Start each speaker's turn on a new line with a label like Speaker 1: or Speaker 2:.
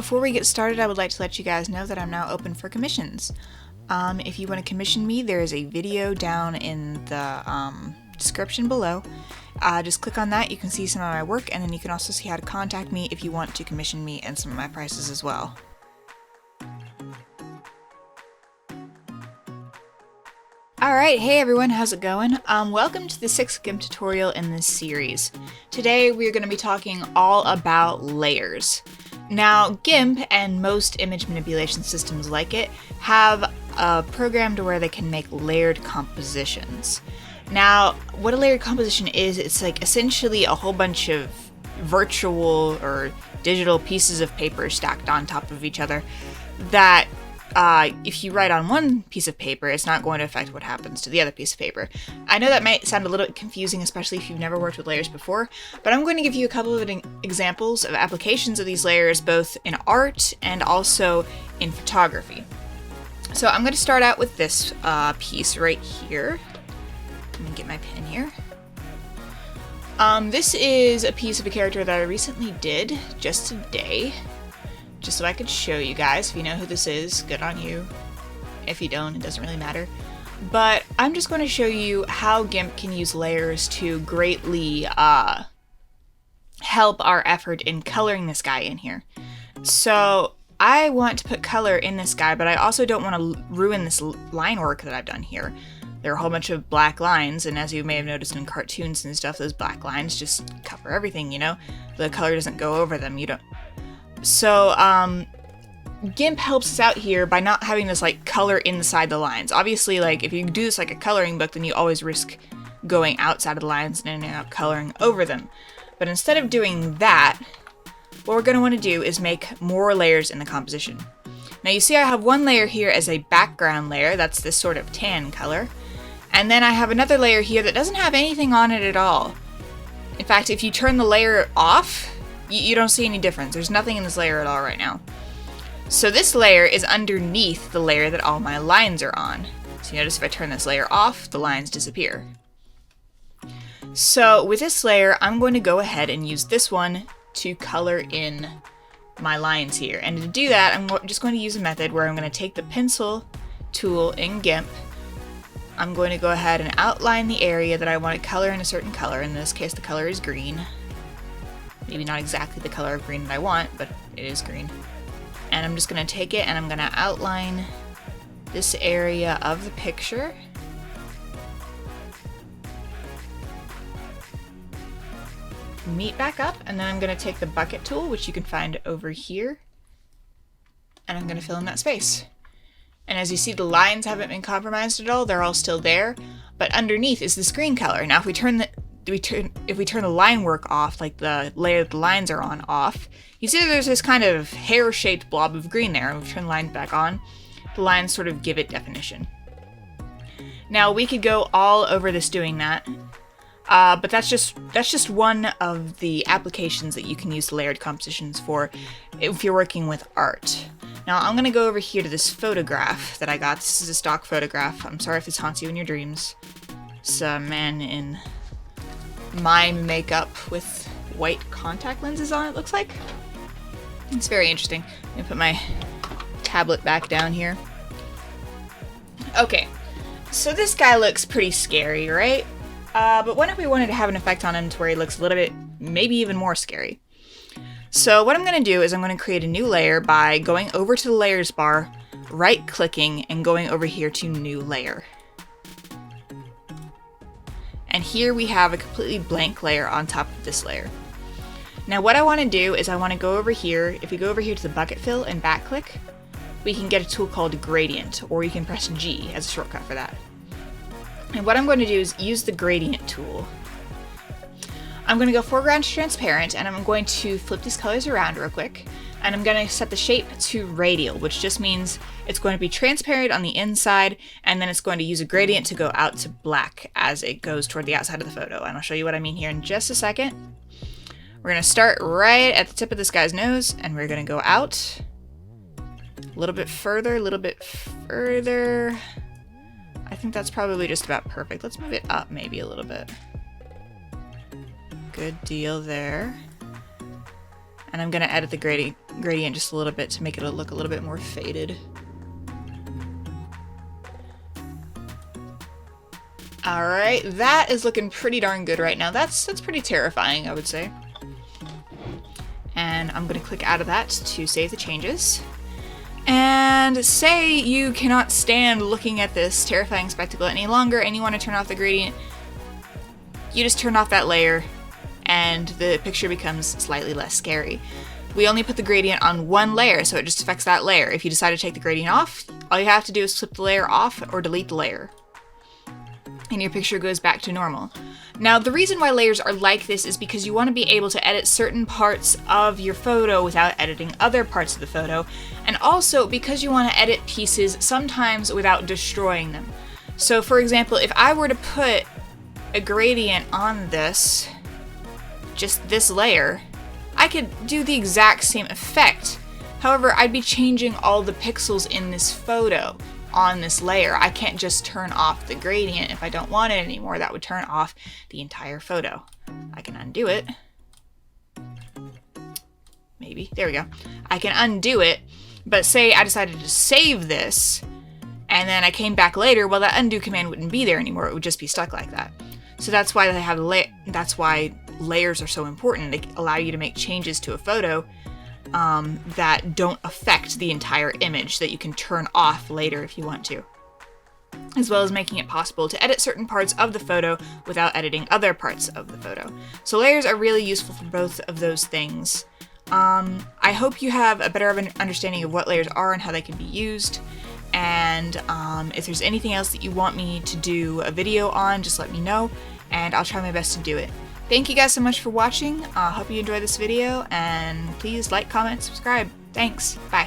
Speaker 1: Before we get started, I would like to let you guys know that I'm now open for commissions. If you want to commission me, there is a video down in the description below. Just click on that, you can see some of my work, and then you can also see how to contact me if you want to commission me and some of my prices as well. Alright, hey everyone, how's it going? Welcome to the 6th GIMP tutorial in this series. Today we're going to be talking all about layers. Now, GIMP and most image manipulation systems like it have a program to where they can make layered compositions. Now, what a layered composition is, it's like essentially a whole bunch of virtual or digital pieces of paper stacked on top of each other that if you write on one piece of paper, it's not going to affect what happens to the other piece of paper. I know that might sound a little bit confusing, especially if you've never worked with layers before, but I'm going to give you a couple of examples of applications of these layers, both in art and also in photography. So I'm going to start out with this piece right here. Let me get my pen here. This is a piece of a character that I recently did just today. Just so I could show you guys. If you know who this is, good on you. If you don't, it doesn't really matter. But I'm just going to show you how GIMP can use layers to greatly help our effort in coloring this guy in here. So I want to put color in this guy, but I also don't want to ruin this line work that I've done here. There are a whole bunch of black lines, and as you may have noticed in cartoons and stuff, those black lines just cover everything, you know? The color doesn't go over them. You don't. So, GIMP helps us out here by not having this, like, color inside the lines. Obviously, like, if you do this like a coloring book, then you always risk going outside of the lines and ending up coloring over them. But instead of doing that, what we're going to want to do is make more layers in the composition. Now, you see I have one layer here as a background layer, that's this sort of tan color. And then I have another layer here that doesn't have anything on it at all. In fact, if you turn the layer off, you don't see any difference. There's nothing in this layer at all right now. So this layer is underneath the layer that all my lines are on. So you notice if I turn this layer off, the lines disappear. So with this layer, I'm going to go ahead and use this one to color in my lines here. And to do that, I'm just going to use a method where I'm going to take the pencil tool in GIMP. I'm going to go ahead and outline the area that I want to color in a certain color. In this case, the color is green. Maybe not exactly the color of green that I want, but it is green. And I'm just going to take it and I'm going to outline this area of the picture. Meet back up, and then I'm going to take the bucket tool, which you can find over here, and I'm going to fill in that space. And as you see, the lines haven't been compromised at all, they're all still there, but underneath is this green color. Now if we turn the line work off, like the layer that the lines are on off, you see there's this kind of hair-shaped blob of green there. And we turn the lines back on, the lines sort of give it definition. Now we could go all over this doing that, but that's just one of the applications that you can use layered compositions for if you're working with art. Now I'm going to go over here to this photograph that I got. This is a stock photograph. I'm sorry if this haunts you in your dreams. It's a man in mime makeup with white contact lenses on, it looks like. It's very interesting. I'm gonna put my tablet back down here. Okay, so this guy looks pretty scary, right? But what if we wanted to have an effect on him to where he looks a little bit, maybe even more scary? So what I'm gonna do is I'm gonna create a new layer by going over to the layers bar, right-clicking, and going over here to new layer. And here we have a completely blank layer on top of this layer. Now what I want to do is I want to go over here. If we go over here to the bucket fill and back click, we can get a tool called gradient, or you can press G as a shortcut for that. And what I'm going to do is use the gradient tool. I'm going to go foreground to transparent, and I'm going to flip these colors around real quick. And I'm going to set the shape to radial, which just means it's going to be transparent on the inside, and then it's going to use a gradient to go out to black as it goes toward the outside of the photo. And I'll show you what I mean here in just a second. We're going to start right at the tip of this guy's nose, and we're going to go out a little bit further, a little bit further. I think that's probably just about perfect. Let's move it up maybe a little bit. Good deal there. And I'm going to edit the gradient just a little bit to make it look a little bit more faded. Alright, that is looking pretty darn good right now. That's pretty terrifying, I would say. And I'm going to click out of that to save the changes. And say you cannot stand looking at this terrifying spectacle any longer and you want to turn off the gradient, you just turn off that layer and the picture becomes slightly less scary. We only put the gradient on one layer, so it just affects that layer. If you decide to take the gradient off, all you have to do is flip the layer off or delete the layer, and your picture goes back to normal. Now, the reason why layers are like this is because you want to be able to edit certain parts of your photo without editing other parts of the photo, and also because you want to edit pieces sometimes without destroying them. So, for example, if I were to put a gradient on this, just this layer, I could do the exact same effect. However, I'd be changing all the pixels in this photo on this layer. I can't just turn off the gradient if I don't want it anymore. That would turn off the entire photo. I can undo it. Maybe. There we go. I can undo it, but say I decided to save this, and then I came back later, well, that undo command wouldn't be there anymore. It would just be stuck like that. So that's why they have that's why layers are so important. They allow you to make changes to a photo that don't affect the entire image, that you can turn off later if you want to, as well as making it possible to edit certain parts of the photo without editing other parts of the photo. So layers are really useful for both of those things. I hope you have a better understanding of what layers are and how they can be used, and if there's anything else that you want me to do a video on, just let me know and I'll try my best to do it. Thank you guys so much for watching. Hope you enjoyed this video, and please like, comment, subscribe. Thanks. Bye.